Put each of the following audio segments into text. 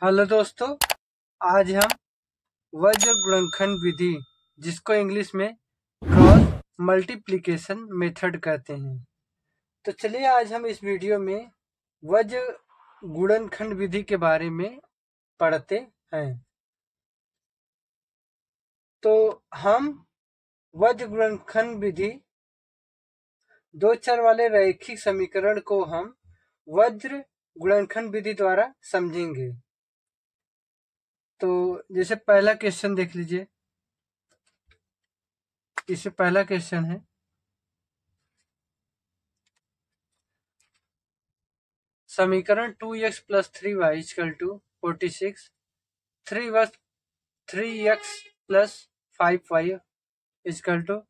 Hello दोस्तों, आज हम वज्र गुणनखंड विधि जिसको इंग्लिश में क्रॉस मल्टीप्लिकेशन मेथड कहते हैं। तो चलिए आज हम इस वीडियो में वज्र गुणनखंड विधि के बारे में पढ़ते हैं। तो हम वज्र गुणनखंड विधि दो चर वाले रैखिक समीकरण को हम वज्र गुणनखंड विधि द्वारा समझेंगे। तो जैसे पहला क्वेश्चन देख लीजिए, इससे पहला क्वेश्चन है समीकरण 2x plus 3y equal to 46, 3x plus 5y equal to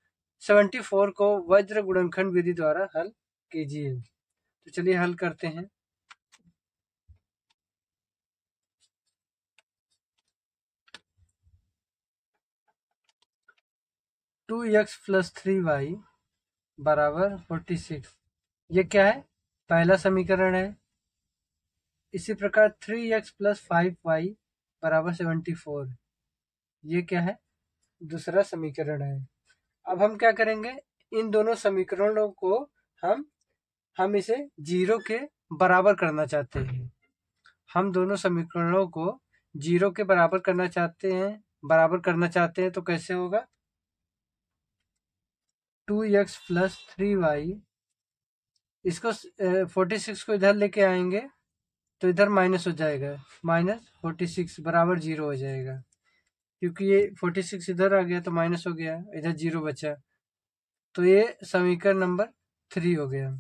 74 को वज्र गुणनखंड विधि द्वारा हल कीजिए। तो चलिए हल करते हैं। टू एक्स प्लस 3y बराबर 46, ये क्या है? पहला समीकरण है। इसी प्रकार 3x प्लस 5y बराबर 74, ये क्या है? दूसरा समीकरण है। अब हम क्या करेंगे, इन दोनों समीकरणों को हम इसे जीरो के बराबर करना चाहते हैं। हम दोनों समीकरणों को जीरो के बराबर करना चाहते हैं। तो कैसे होगा? 2x प्लस 3y, इसको 46 को इधर लेके आएंगे तो इधर माइनस हो जाएगा, -46 बराबर जीरो हो जाएगा, क्योंकि ये 46 इधर आ गया तो माइनस हो गया, इधर जीरो बचा, तो ये समीकरण नंबर 3 हो गया।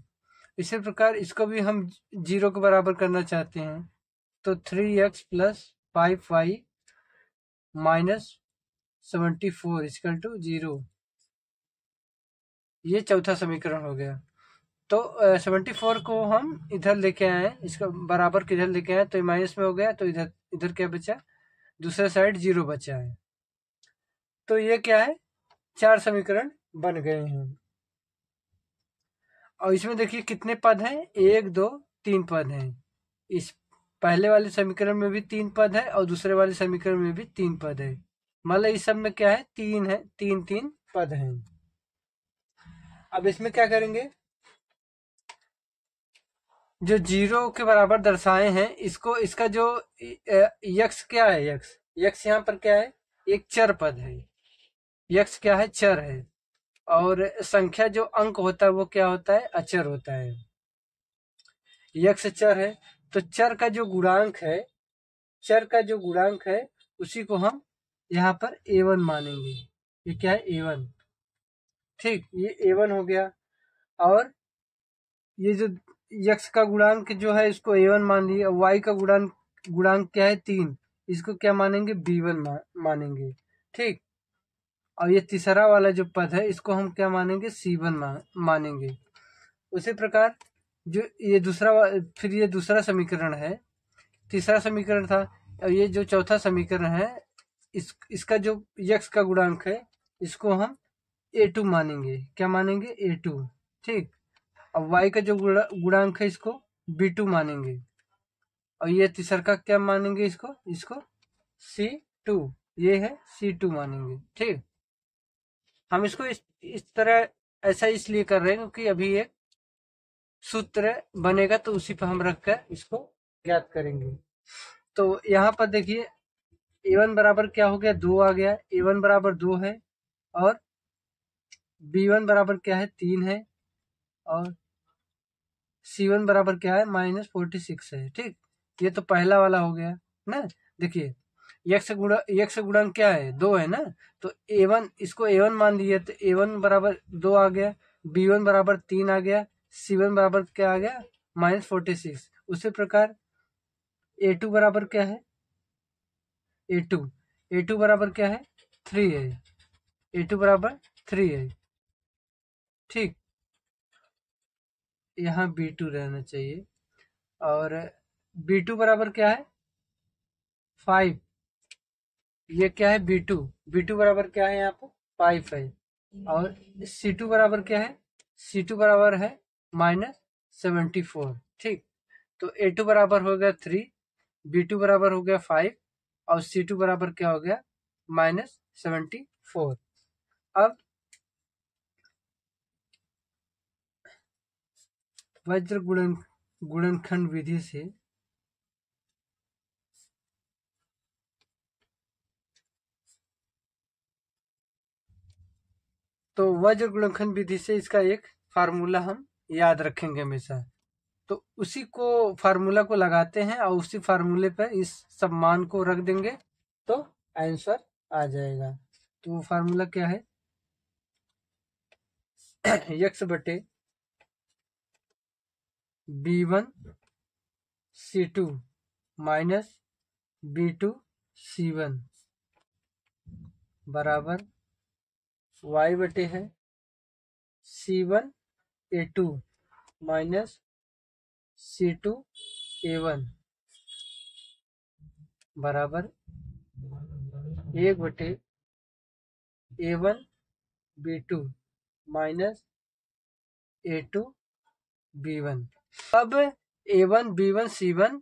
इसी प्रकार इसको भी हम जीरो के बराबर करना चाहते हैं, तो 3x plus 5y minus 74 equal to 0, ये चौथा समीकरण हो गया। तो 74 को हम इधर लेके आए, इसका बराबर किधर लेके आए, तो माइनस में हो गया, तो इधर इधर क्या बचा? दूसरे साइड जीरो बचा है। तो ये क्या है? चार समीकरण बन गए हैं। और इसमें देखिए कितने पद हैं? 1 2 3 पद हैं। इस पहले वाले समीकरण में भी 3 पद है और दूसरे वाले समीकरण में भी 3 पद है। मतलब इस सब में क्या है? 3 है, 3 पद हैं। अब इसमें क्या करेंगे, जो जीरो के बराबर दर्शाए हैं इसको, इसका जो यक्स क्या है, यक्स यहाँ पर क्या है? एक चर पद है। यक्स क्या है? चर है। और संख्या जो अंक होता है वो क्या होता है? अचर होता है। यक्स चर है, तो चर का जो गुणांक है उसी को हम यहाँ पर a1 मानेंगे। ये क्या है? a1। ठीक, ये a1 हो गया। और ये जो यक्स का गुणांक जो है इसको a1 मान लिए, और y का गुणांक क्या है? 3, इसको क्या मानेंगे? b1 मानेंगे। ठीक, और ये तीसरा वाला जो पद है इसको हम क्या मानेंगे? c1 मानेंगे। उसी प्रकार जो ये फिर ये दूसरा समीकरण है, तीसरा समीकरण था, और ये जो चौथा समीकरण है इसका जो यक्स का गुणांक है इसको हम a2 मानेंगे। क्या मानेंगे? a2। ठीक, अब y का जो गुणांक है इसको b2 मानेंगे, और ये तीसरा का क्या मानेंगे? इसको c2, ये है c2 मानेंगे। ठीक, हम इसको इस तरह ऐसा इसलिए कर रहे हैं क्योंकि अभी एक सूत्र बनेगा तो उसी पर हम रखकर इसको ज्ञात करेंगे। तो यहाँ पर देखिए a1 बराबर क्या हो गया? 2 आ गया। a1 बराबर 2 है, और b1 बराबर क्या है? 3 है, और c1 बराबर क्या है? -46 है। ठीक, ये तो पहला वाला हो गया ना। देखिए यक्स गुणन क्या है? 2 है ना, तो a1, इसको a1 मान लिया, तो a1 बराबर 2 आ गया, b1 बराबर 3 आ गया, c1 बराबर क्या आ गया? -46। उसी प्रकार a2 बराबर क्या है? a2 बराबर क्या है? 3 है। a2 बराबर 3 है। ठीक, यहाँ b2 रहना चाहिए, और b2 बराबर क्या है? 5। ये क्या है? b2 बराबर क्या है? यहाँ पर 5 है। और c2 बराबर क्या है? c2 बराबर है -74। ठीक, तो a2 बराबर हो गया 3, B2 बराबर हो गया 5 और C2 बराबर क्या हो गया -74। अब वज्र गुणनखंड विधि से तो वज्र गुणनखंड विधि से इसका एक फार्मूला हम याद रखेंगे हमेशा। तो उसी को फार्मूला को लगाते हैं और उसी फार्मूले पर इस सब मान को रख देंगे तो आंसर आ जाएगा। तो फार्मूला क्या है x बटे B1 C2 minus B2 C1 बराबर y बटे है C1 A2 minus C2 A1 बराबर 1 बटे A1 B2 minus A2 B1। अब A1 B1 C1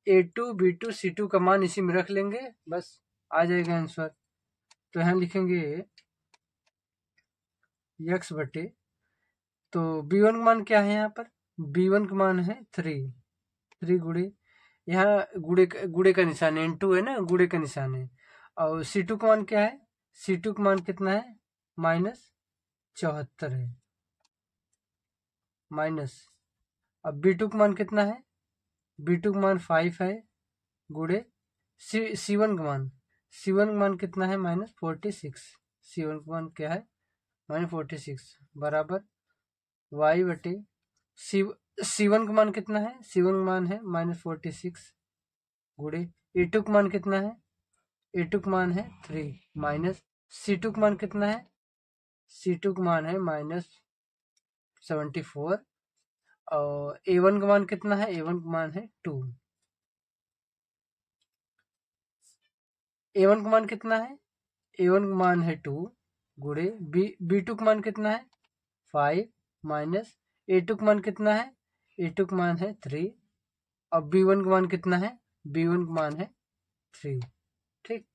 A2 B2 C2 का मान इसी में रख लेंगे, बस आ जाएगा आंसर। तो यहाँ लिखेंगे x बटे, तो B1 का मान क्या है यहाँ पर, B1 का मान है 3 गुड़े, यहाँ गुड़े का निशान है, N2 है ना, गुड़े का निशान है। और C2 का मान क्या है, C2 का मान कितना है -74 है माइनस। अब B2 का मान कितना है, B2 का मान 5 है गुड़े C1 का मान कितना है -46। C1 का मान क्या है -46 बराबर y बटे C1 का मान कितना है, C1 का मान है -46 गुड़े A2 का मान कितना है, A2 का मान है 3 माइनस C2 का मान कितना है, C2 का मान है -74 और A1 का मान कितना है, A1 का मान है 2। A1 का मान कितना है, A1 का मान है 2 गुड़े B2 का मान कितना है 5 माइनस A2 का मान कितना है, A2 का मान है 3 और B1 का मान कितना है, B1 का मान है 3। ठीक,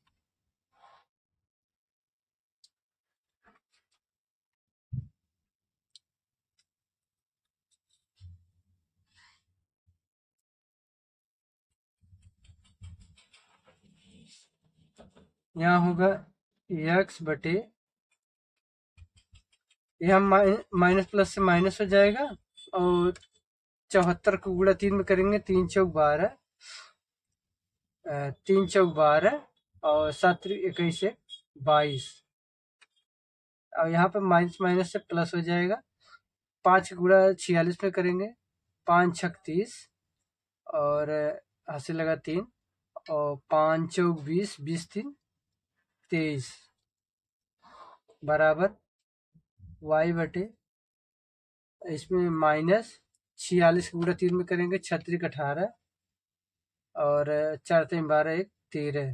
यहाँ होगा x बटे, यहाँ माइनस प्लस से माइनस हो जाएगा और 74 को गुणा 3 में करेंगे, 3 चौक 12 3 चौक 12 और 7 21 22 और यहाँ पर माइनस माइनस से प्लस हो जाएगा, 5 गुणा 46 में करेंगे, 5 छक 30 और हासिल लगा 3 और 5 चौक 20 20 3 23 बराबर y बटे, इसमें -46 गुणा 3 में करेंगे, 36 18 और 4 3 12 1 13,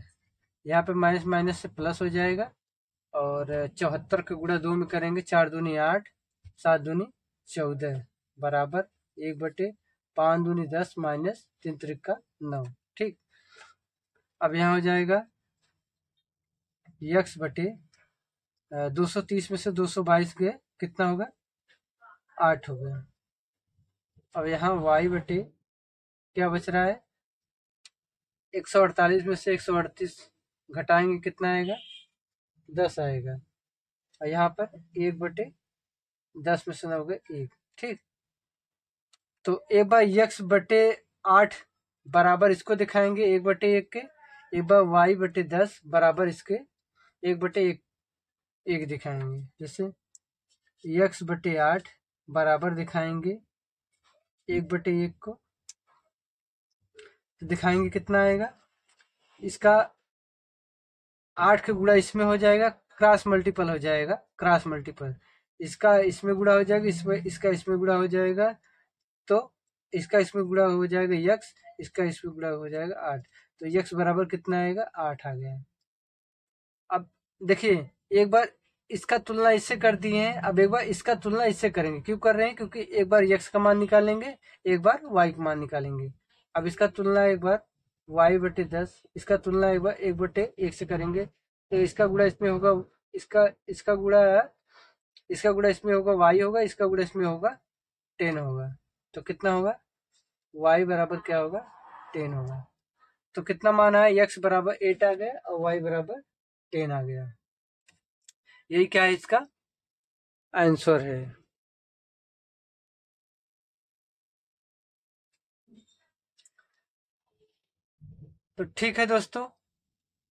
यहाँ पे माइनस माइनस से प्लस हो जाएगा और 74 का गुणा 2 में करेंगे, 4 दूनी 8 7 दूनी 14 बराबर 1 बटे 5 दूनी 10 माइनस 3 त्रिक 9। ठीक, अब यहाँ हो जाएगा x बटे 230 में से 222 गए, कितना होगा 8 हो गया। अब यहाँ y बटे क्या बच रहा है, 148 में से 138 घटाएंगे, कितना आएगा 10 आएगा और यहाँ पर 1 बटे 10 में से 9 हो गए 1। ठीक, तो एक बार x बटे 8 बराबर इसको दिखाएंगे 1 बटे 1 के, एक बार y बटे 10 बराबर इसके 1 बटे 1 दिखाएंगे। जैसे x बटे 8 बराबर दिखाएंगे 1 बटे 1 को, तो दिखाएंगे कितना आएगा, इसका 8 का गुणा इसमें हो जाएगा, क्रॉस मल्टीपल हो जाएगा, क्रॉस मल्टीपल, इसका इसमें गुणा हो जाएगा, इसका इसमें गुणा हो जाएगा, तो इसका इसमें गुणा हो जाएगा x, इसका इसमें गुणा हो जाएगा 8, तो x बराबर कितना आएगा 8 आ गया। अब देखिए एक बार इसका तुलना इससे कर दिए हैं, अब एक बार इसका तुलना इससे करेंगे, क्यों कर रहे हैं, क्योंकि एक बार x का मान निकालेंगे, एक बार y का मान निकालेंगे। अब इसका तुलना एक बार y/10, इसका तुलना 1/1 से करेंगे तो इसका गुणा इसमें होगा, इसका गुणा इसमें होगा y होगा, इसका गुणा इसमें होगा 10 होगा। तो कितना होगा, y बराबर क्या होगा 10 होगा। तो कितना मान आया, x बराबर 8 आ गया और y बराबर 10 आ गया। यही क्या है, इसका आंसर है। तो ठीक है दोस्तों,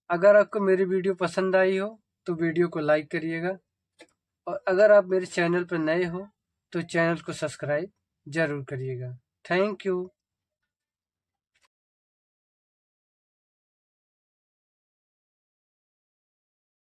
अगर आपको मेरी वीडियो पसंद आई हो तो वीडियो को लाइक करिएगा, और अगर आप मेरे चैनल पर नए हो तो चैनल को सब्सक्राइब जरूर करिएगा। Thank you.